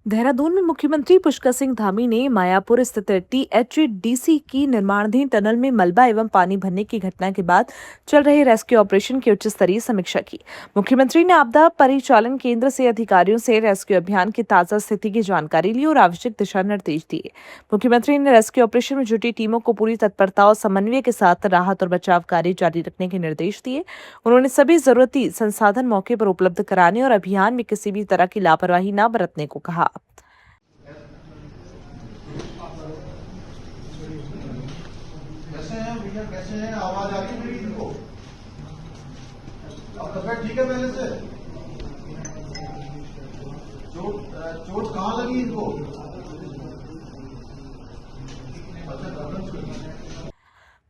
देहरादून में मुख्यमंत्री पुष्कर सिंह धामी ने मायापुर स्थित टीएचडीसी की निर्माणाधीन टनल में मलबा एवं पानी भरने की घटना के बाद चल रहे रेस्क्यू ऑपरेशन की उच्च स्तरीय समीक्षा की। मुख्यमंत्री ने आपदा परिचालन केंद्र से अधिकारियों से रेस्क्यू अभियान की ताजा स्थिति की जानकारी ली और आवश्यक दिशा निर्देश दिए। मुख्यमंत्री ने रेस्क्यू ऑपरेशन में जुटी टीमों को पूरी तत्परता और समन्वय के साथ राहत और बचाव कार्य जारी रखने के निर्देश दिए। उन्होंने सभी जरूरती संसाधन मौके पर उपलब्ध कराने और अभियान में किसी भी तरह की लापरवाही न बरतने को कहा। कैसे हैं आवाज आ रही मेरी इनको? अब तबियत ठीक है पहले से? चोट कहाँ लगी इनको?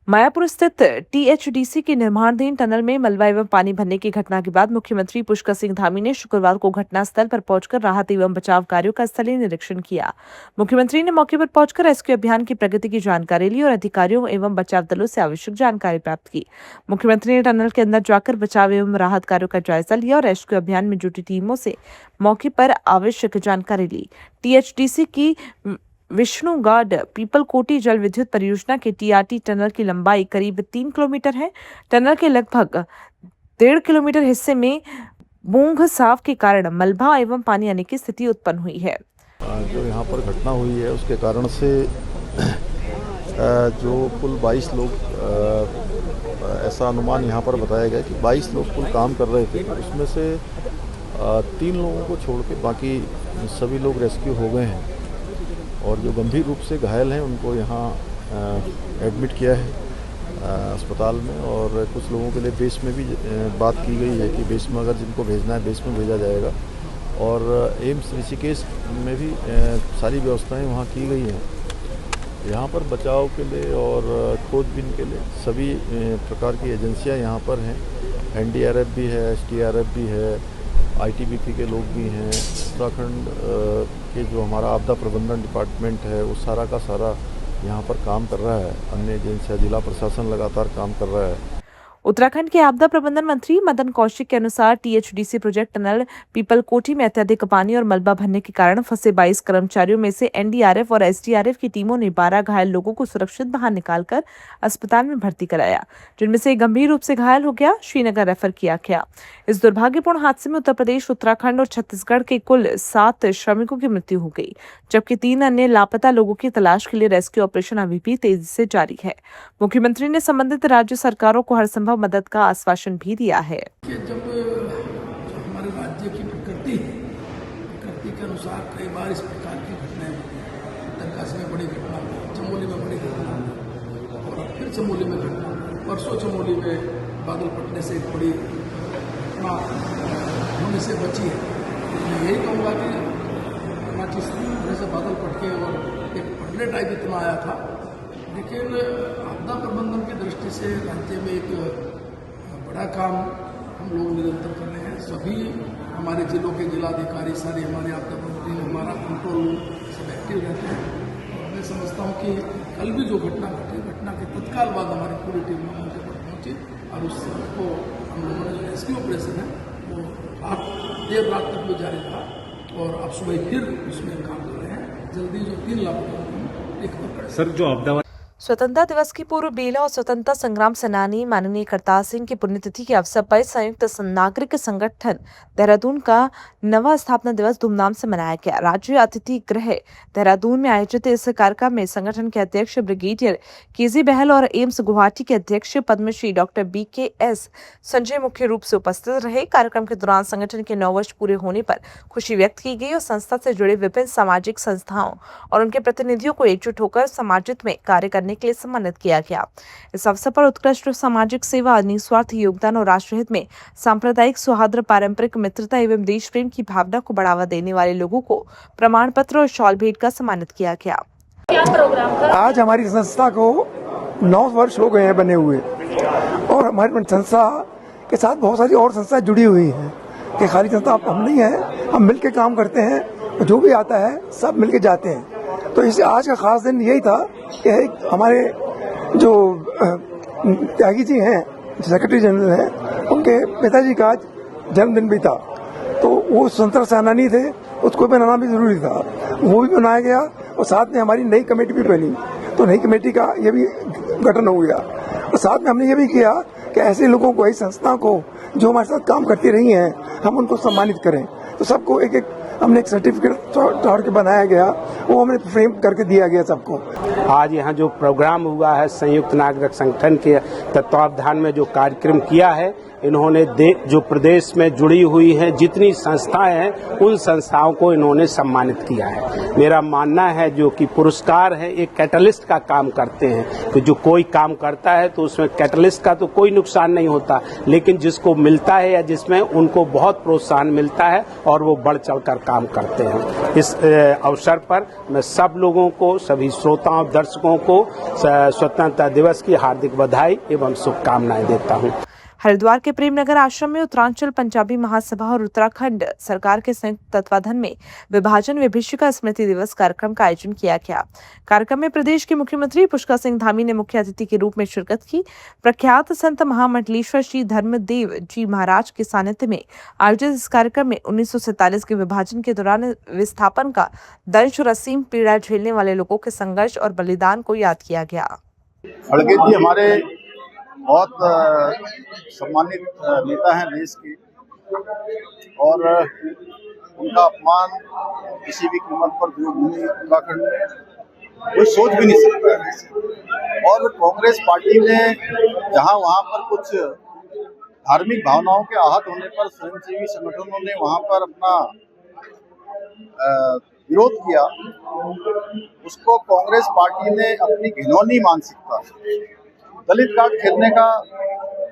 मायापुर स्थित टीएचडीसी के निर्माणाधीन टनल में मलबा एवं पानी भरने की घटना के बाद मुख्यमंत्री पुष्कर सिंह धामी ने शुक्रवार को घटनास्थल पर पहुंचकर राहत एवं बचाव कार्यों का स्थलीय निरीक्षण किया। मुख्यमंत्री ने मौके पर पहुंचकर रेस्क्यू अभियान की प्रगति की जानकारी ली और अधिकारियों एवं बचाव दलों से आवश्यक जानकारी प्राप्त की। मुख्यमंत्री ने टनल के अंदर जाकर बचाव एवं राहत कार्यों का जायजा लिया और रेस्क्यू अभियान में जुटी टीमों से मौके पर आवश्यक जानकारी ली। टीएचडीसी की विष्णुगाड पीपलकोटी जल विद्युत परियोजना के टीआरटी टनल की लंबाई करीब 3 किलोमीटर है। टनल के लगभग 1.5 किलोमीटर हिस्से में मूंग साफ के कारण मलबा एवं पानी आने की स्थिति उत्पन्न हुई है। जो यहाँ पर घटना हुई है उसके कारण से जो कुल 22 लोग, ऐसा अनुमान यहाँ पर बताया गया कि 22 लोग कुल काम कर रहे थे। उसमें से 3 लोगों को छोड़ के बाकी सभी लोग रेस्क्यू हो गए हैं और जो गंभीर रूप से घायल हैं उनको यहाँ एडमिट किया है अस्पताल में। और कुछ लोगों के लिए बेस में भी बात की गई है कि बेस में अगर जिनको भेजना है बेस में भेजा जाएगा। और एम्स ऋषिकेश में भी सारी व्यवस्थाएं वहाँ की गई हैं। यहाँ पर बचाव के लिए और खोजबीन के लिए सभी प्रकार की एजेंसियाँ यहाँ पर हैं। एनडीआरएफ भी है, एसडीआरएफ भी है, आईटीबीपी के लोग भी हैं। उत्तराखंड के जो हमारा आपदा प्रबंधन डिपार्टमेंट है वो सारा का सारा यहाँ पर काम कर रहा है। अन्य एजेंसियाँ, जिला प्रशासन लगातार काम कर रहा है। उत्तराखंड के आपदा प्रबंधन मंत्री मदन कौशिक के अनुसार टीएचडीसी प्रोजेक्ट टनल पीपलकोटी में अत्यधिक पानी और मलबा भरने के कारण फंसे 22 कर्मचारियों में से एनडीआरएफ और एसडीआरएफ की टीमों ने 12 घायल लोगों को सुरक्षित बाहर निकालकर अस्पताल में भर्ती कराया, जिनमें से एक गंभीर रूप से घायल हो गया, श्रीनगर रेफर किया गया। इस दुर्भाग्यपूर्ण हादसे में उत्तर प्रदेश, उत्तराखंड और छत्तीसगढ़ के कुल 7 श्रमिकों की मृत्यु हो गई, जबकि 3 अन्य लापता लोगों की तलाश के लिए रेस्क्यू ऑपरेशन अभी भी तेजी से जारी है। मुख्यमंत्री ने संबंधित राज्य सरकारों को हर संभव मदद का आश्वासन भी दिया है। जब हमारे राज्य की प्रकृति के अनुसार कई बार इस प्रकार की घटनाएं होती हैं। उत्तरकाशी में बड़ी घटना, चमोली में बड़ी घटना और फिर चमोली में घटना। परसों चमोली में बादल फटने से एक बड़ी घटना होने से बची है। मैं यही कहूँगा कि जिस तरह से बादल फट के और एक फटने टाइप इतना आया था, लेकिन आपदा प्रबंधन की दृष्टि से राज्य में एक बड़ा काम हम लोग निरंतर कर रहे हैं। सभी हमारे जिलों के जिलाधिकारी, सारे हमारे आपदा प्रबंधन, हमारा कंट्रोल रूम सब एक्टिव रहते हैं। और मैं समझता हूँ कि कल भी जो घटना घटी, घटना के तत्काल बाद हमारी पूरी टीम मौके पर पहुंची और उसको हम लोगों ने जो रेस्क्यू ऑपरेशन है वो देर रात तक भी जारी रहा और अब सुबह फिर उसमें काम कर रहे हैं। जल्दी जो 3 लाख रिकवर करें। सर, जो आपदा स्वतंत्रता दिवस की पूर्व बेला और स्वतंत्रता संग्राम सेनानी माननीय करतार सिंह की पुण्यतिथि के अवसर पर संयुक्त नागरिक संगठन देहरादून का नवा स्थापना दिवस धूमधाम से मनाया गया। राज्य अतिथि गृह देहरादून में आयोजित इस कार्यक्रम में संगठन के अध्यक्ष ब्रिगेडियर केजी बहल और एम्स गुवाहाटी के अध्यक्ष पद्मश्री डॉक्टर BKS संजय मुख्य रूप से उपस्थित रहे। कार्यक्रम के दौरान संगठन के 9 वर्ष पूरे होने पर खुशी व्यक्त की गई और संस्था से जुड़े विभिन्न सामाजिक संस्थाओं और उनके प्रतिनिधियों को एकजुट होकर समाजित में कार्य करने के लिए सम्मानित किया गया। इस अवसर पर उत्कृष्ट सामाजिक सेवा, निस्वार्थ योगदान और राष्ट्रहित में सांप्रदायिक सौहार्द, पारंपरिक मित्रता एवं देश प्रेम की भावना को बढ़ावा देने वाले लोगों को प्रमाण पत्र और शॉल भेंट कर सम्मानित किया गया। क्या प्रोग्राम था? आज हमारी संस्था को 9 वर्ष हो गए हैं बने हुए और हमारी संस्था के साथ बहुत सारी और संस्थाएं जुड़ी हुई हैं कि खाली संस्था हम नहीं है, हम मिलकर काम करते हैं। जो भी आता है सब मिलके जाते हैं। तो इस आज का खास दिन यही था कि हमारे जो त्यागी जी हैं, सेक्रेटरी जनरल हैं, उनके पिताजी का आज जन्मदिन भी था। तो वो स्वतंत्रता सेनानी थे उसको बनाना भी जरूरी था, वो भी बनाया गया और साथ में हमारी नई कमेटी भी बनी, तो नई कमेटी का ये भी गठन हो गया। और साथ में हमने ये भी किया कि ऐसे लोगों को, ऐसी संस्था को जो हमारे साथ काम करती रही हैं, हम उनको सम्मानित करें। तो सबको एक एक हमने एक सर्टिफिकेट चढ़ के बनाया गया, वो हमने फ्रेम करके दिया गया सबको। आज यहाँ जो प्रोग्राम हुआ है, संयुक्त नागरिक संगठन के तत्वावधान में जो कार्यक्रम किया है, इन्होंने जो प्रदेश में जुड़ी हुई हैं जितनी संस्थाएं हैं, उन संस्थाओं को इन्होंने सम्मानित किया है। मेरा मानना है जो कि पुरस्कार है एक कैटलिस्ट का काम करते हैं, कि जो कोई काम करता है तो उसमें कैटलिस्ट का तो कोई नुकसान नहीं होता, लेकिन जिसको मिलता है या जिसमें उनको बहुत प्रोत्साहन मिलता है और वो बढ़ चढ़कर काम करते हैं। इस अवसर पर मैं सब लोगों को, सभी श्रोताओं, दर्शकों को स्वतंत्रता दिवस की हार्दिक बधाई एवं शुभकामनाएं देता हूँ। हरिद्वार के प्रेमनगर आश्रम में उत्तरांचल पंजाबी महासभा और उत्तराखंड सरकार के संयुक्त तत्वाधान में विभाजन विभीषिका स्मृति दिवस कार्यक्रम का आयोजन किया गया। कार्यक्रम में प्रदेश के मुख्यमंत्री पुष्कर सिंह धामी ने मुख्य अतिथि के रूप में शिरकत की। प्रख्यात संत महामंडलेश्वर श्री धर्मदेव जी महाराज के सानिध्य में आयोजित इस कार्यक्रम में 1947 के विभाजन के दौरान विस्थापन का दंश और असीम पीड़ा झेलने वाले लोगों के संघर्ष और बलिदान को याद किया गया। खड़गे जी हमारे बहुत सम्मानित नेता हैं देश के, और उनका अपमान किसी भी कीमत पर देवभूमि उत्तराखंड में कोई सोच भी नहीं सकता है। और कांग्रेस पार्टी ने जहां वहां पर कुछ धार्मिक भावनाओं के आहत होने पर स्वयंसेवी संगठनों ने वहां पर अपना विरोध किया, उसको कांग्रेस पार्टी ने अपनी घिनौनी मानसिकता से दलित कार्ड खेलने का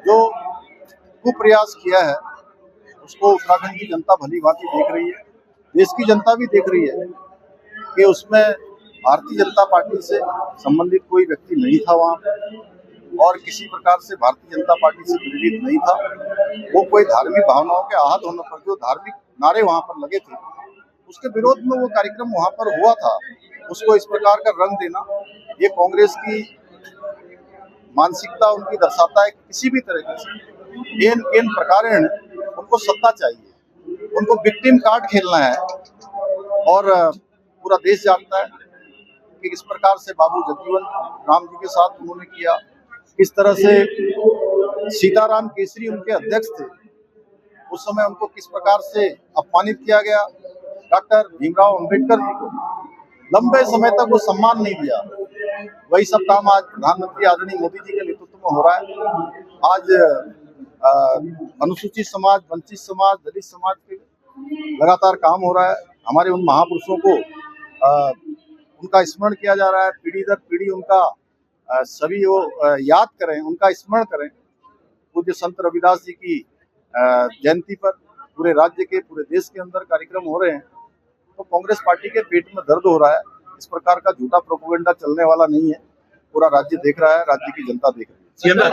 जो कुप्रयास किया है, उसको उत्तराखंड की जनता भली भांति देख रही है, देश की जनता भी देख रही है कि उसमें भारतीय जनता पार्टी से संबंधित कोई व्यक्ति नहीं था वहाँ पे, और किसी प्रकार से भारतीय जनता पार्टी से प्रेरित नहीं था। वो कोई धार्मिक भावनाओं के आहत होने पर जो धार्मिक नारे वहाँ पर लगे थे, उसके विरोध में वो कार्यक्रम वहाँ पर हुआ था। उसको इस प्रकार का रंग देना, ये कांग्रेस की मानसिकता उनकी दर्शाता है। किसी भी तरीके से इन प्रकार उनको सत्ता चाहिए, उनको विक्टिम कार्ड खेलना है। और पूरा देश जानता है कि किस प्रकार से बाबू जगजीवन राम जी के साथ उन्होंने किया, किस तरह से सीताराम केसरी उनके अध्यक्ष थे, उस समय उनको किस प्रकार से अपमानित किया गया। डॉक्टर भीमराव अंबेडकर जी को लंबे समय तक वो सम्मान नहीं दिया। वही सब काम आज प्रधानमंत्री आदरणीय मोदी जी के नेतृत्व में हो रहा है। आज अनुसूचित समाज, वंचित समाज, दलित समाज के लगातार काम हो रहा है। हमारे उन महापुरुषों को उनका स्मरण किया जा रहा है, पीढ़ी दर पीढ़ी उनका सभी वो याद करें, उनका स्मरण करें। पूज्य संत रविदास जी की जयंती पर पूरे राज्य के, पूरे देश के अंदर कार्यक्रम हो रहे हैं, तो कांग्रेस पार्टी के पेट में दर्द हो रहा है। इस प्रकार का झूठा प्रोपेगेंडा चलने वाला नहीं है। पूरा राज्य देख रहा है, राज्य की जनता देख रही है।